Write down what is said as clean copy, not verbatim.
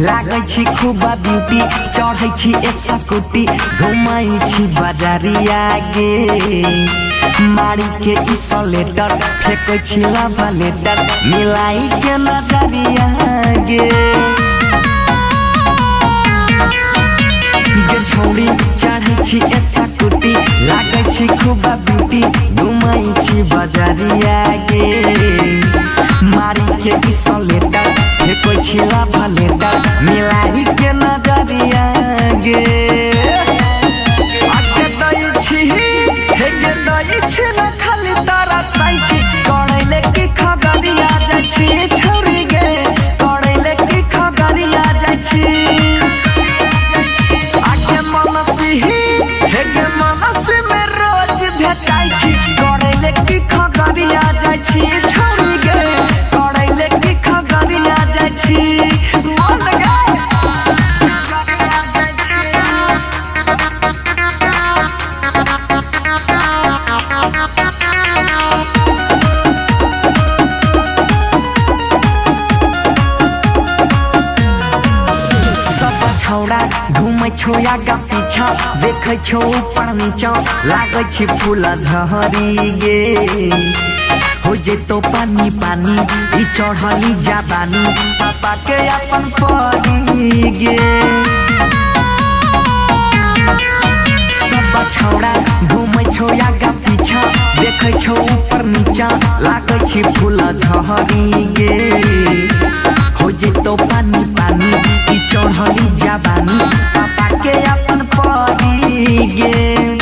लागे छी खूब ब्यूटी चढ़े छी ऐसा कुटी घुमाई छी बाजारिया गे मारी के इसलेटर फेंको छी लावा लेटर मिलाई के नजरिया गे छोड़ी चढ़े छी ऐसा कुटी लागे छी खूब ब्यूटी घुमाई छी बाजारिया गे मारी के इसलेटर फेंको छी लावा लेटर मिलाई के नजरिया गे आके दई छी न खाली तारा साई छी करैले की खगरिया जाय छी छोरी गे करैले की खगरिया जाय छी आके मनसी में रोज भेटाई छी करैले की खगरिया जाय छी छोरी गे करैले की खगरिया जाय छी मन गे घूमै छो आगा पीछा देखे छो ऊपर नीचा लागे छी फूल झहरी गे हो जेतो पानी पानी ई चढ़ली जाबानी पापा के अपन परी गे सब छौड़ा घूमै छो आगा पीछा देखे छो ऊपर नीचा लागे छी फूल झहरी गे हो जेतो पानी पानी ई चढ़ली जाबानी पापा के अपन परी गे